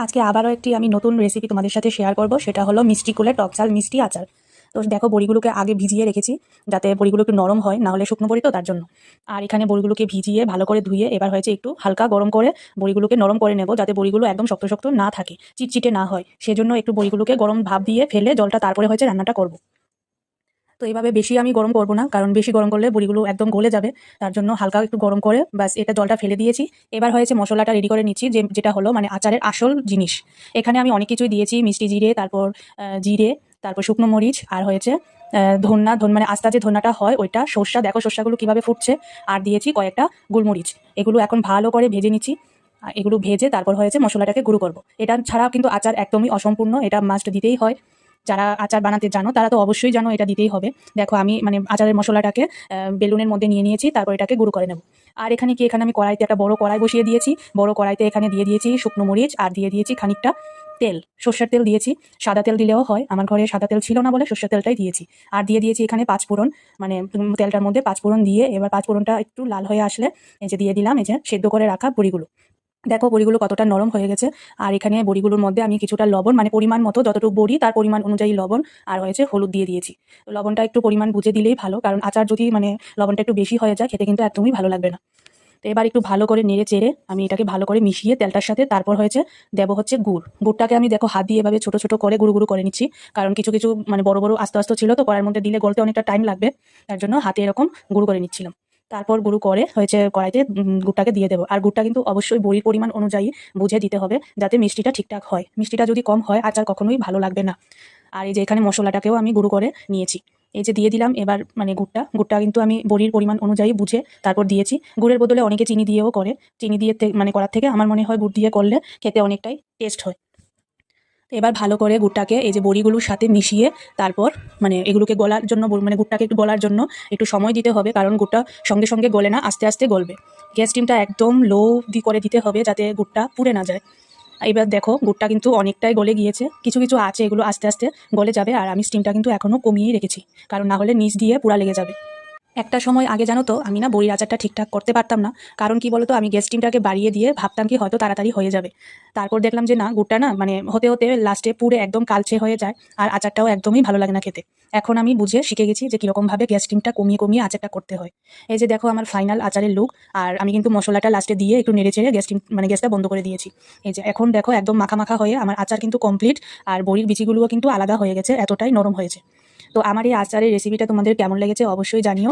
আজকে আবারও একটি আমি নতুন রেসিপি তোমাদের সাথে শেয়ার করব। সেটা হলো মিষ্টি কুলের টক ঝাল মিষ্টি আচার। তো দেখো, বড়িগুলোকে আগে ভিজিয়ে রেখেছি যাতে বড়িগুলো একটু নরম হয়, না হলে শুকনো বড়ি তো তার জন্য। আর এখানে বড়িগুলোকে ভিজিয়ে ভালো করে ধুয়ে এবার হয়েছে একটু হালকা গরম করে বড়িগুলোকে নরম করে নেব, যাতে বড়িগুলো একদম শক্ত শক্ত না থাকে, চিটচিটে না হয়। সেজন্য একটু বড়িগুলোকে গরম ভাপ দিয়ে ফেলে জলটা তারপরে হয়েছে রান্নাটা করব। তো এইভাবে বেশি আমি গরম করব না, কারণ বেশি গরম করলে বড়িগুলো একদম গলে যাবে। তার জন্য হালকা একটু গরম করে ব্যাস এটা জলটা ফেলে দিয়েছি। এবার হয়েছে মশলাটা রেডি করে নিচ্ছি, যেটা হলো মানে আচারের আসল জিনিস। এখানে আমি অনেক কিছুই দিয়েছি, মিষ্টি জিরে, তারপর জিরে, তারপর শুকনো মরিচ, আর হয়েছে মানে আস্তা যে ধন্যাটা হয় ওইটা, সর্ষা, দেখো সর্ষাগুলো কিভাবে ফুটছে। আর দিয়েছি কয়েকটা গোলমরিচ। এগুলো এখন ভালো করে ভেজে নিচ্ছি। আর এগুলো ভেজে তারপর হয়েছে মশলাটাকে গুঁড়ো করব। এটা ছাড়া কিন্তু আচার একদমই অসম্পূর্ণ, এটা মাস্ট দিতেই হয়। যারা আচার বানাতে জানো তারা তো অবশ্যই জানো এটা দিতেই হবে। দেখো আমি মানে আচারের মশলাটাকে বেলুনের মধ্যে নিয়ে নিয়েছি, তারপর এটাকে গুঁড়ো করে নেব। আর এখানে আমি কড়াইতে একটা বড় কড়াই বসিয়ে দিয়েছি। বড় কড়াইতে এখানে দিয়ে দিয়েছি শুকনো মরিচ, আর দিয়ে দিয়েছি খানিকটা তেল, সর্ষের তেল দিয়েছি। সাদা তেল দিলেও হয়, আমার ঘরে সাদা তেল ছিল না বলে সর্ষের তেলটাই দিয়েছি। আর দিয়ে দিয়েছি এখানে পাঁচফোড়ন, মানে তেলটার মধ্যে পাঁচফোড়ন দিয়ে এবার পাঁচফোড়নটা একটু লাল হয়ে আসলে এই যে দিয়ে দিলাম এই যে সেদ্ধ করে রাখা বড়িগুলো। দেখো বড়িগুলো কতটা নরম হয়ে গেছে। আর এখানে বড়িগুলোর মধ্যে আমি কিছুটা লবণ, মানে পরিমাণ মতো যতটুকু বড়ি তার পরিমাণ অনুযায়ী লবণ, আর হয়েছে হলুদ দিয়ে দিয়েছি। তো লবণটা একটু পরিমাণ বুঝে দিলেই ভালো, কারণ আচার যদি মানে লবণটা একটু বেশি হয়ে যায় খেতে কিন্তু একদমই ভালো লাগবে না। তো এবার একটু ভালো করে নেড়ে চেড়ে আমি এটাকে ভালো করে মিশিয়ে তেলটার সাথে তারপর হয়েছে দেবো হচ্ছে গুড়টাকে আমি দেখো হাত দিয়ে এভাবে ছোট ছোট করে গুঁড়ো গুঁড়ো করে নিচ্ছি। কারণ কিছু কিছু মানে বড় বড় আস্তে আস্তে ছিল, তো কড়াইয়ের মধ্যে দিলে গলতে অনেকটা টাইম লাগবে। তার জন্য হাতে এরকম গুঁড়ো করে নিচ্ছিলাম। তারপর গুঁড়ো করে হয়েছে কড়াইতে গুড়টাকে দিয়ে দেবো। আর গুড়টা কিন্তু অবশ্যই বড়ির পরিমাণ অনুযায়ী বুঝে দিতে হবে, যাতে মিষ্টিটা ঠিকঠাক হয়। মিষ্টিটা যদি কম হয় আচার কখনোই ভালো লাগবে না। আর এই যে এখানে মশলাটাকেও আমি গুঁড়ো করে নিয়েছি, এই যে দিয়ে দিলাম এবার মানে গুড়টা কিন্তু আমি বড়ির পরিমাণ অনুযায়ী বুঝে তারপর দিয়েছি। গুড়ের বদলে অনেকে চিনি দিয়েও করে। চিনি দিয়ে মানে করার থেকে আমার মনে হয় গুড় দিয়ে করলে খেতে অনেকটাই টেস্ট হয়। তো এবার ভালো করে গুড়টাকে এই যে বড়িগুলোর সাথে মিশিয়ে তারপর মানে এগুলোকে গলার জন্য মানে গুড়টাকে একটু গলার জন্য একটু সময় দিতে হবে, কারণ গুড়টা সঙ্গে সঙ্গে গলে না, আস্তে আস্তে গলবে। গ্যাস স্টিমটা একদম লো করে দিতে হবে যাতে গুড়টা পুড়ে না যায়। এবার দেখো গুড়টা কিন্তু অনেকটাই গলে গিয়েছে, কিছু কিছু আছে এগুলো আস্তে আস্তে গলে যাবে। আর আমি স্টিমটা কিন্তু এখনো কমিয়েই রেখেছি, কারণ না হলে নিচ দিয়ে পুড়া লেগে যাবে। একটা সময় আগে জানো তো আমি না বড়ির আচারটা ঠিকঠাক করতে পারতাম না। কারণ কি বলতো, আমি গ্যাস স্টিমটাকে বাড়িয়ে দিয়ে ভাবতাম কি হয়তো তাড়াতাড়ি হয়ে যাবে। তারপর দেখলাম যে না, গুড়টা না মানে হতে হতে লাস্টে পুড়ে একদম কালচে হয়ে যায়, আর আচারটাও একদমই ভালো লাগে না খেতে। এখন আমি বুঝে শিখে গেছি যে কিরকম ভাবে গ্যাস স্টিমটা কমিয়ে কমিয়ে আচারটা করতে হয়। এই যে দেখো আমার ফাইনাল আচারের লুক। আর আমি কিন্তু মশলাটা লাস্টে দিয়ে একটু নেড়ে চেড়ে গ্যাসটা বন্ধ করে দিয়েছি। এই যে এখন দেখো একদম মাখা মাখা হয়ে আমার আচার কিন্তু কমপ্লিট। আর বড়ির বিচিগুলোও কিন্তু আলাদা হয়ে গেছে, এতটাই নরম হয়েছে। তো আমার এই আচারের রেসিপিটা তোমাদের কেমন লেগেছে অবশ্যই জানিও।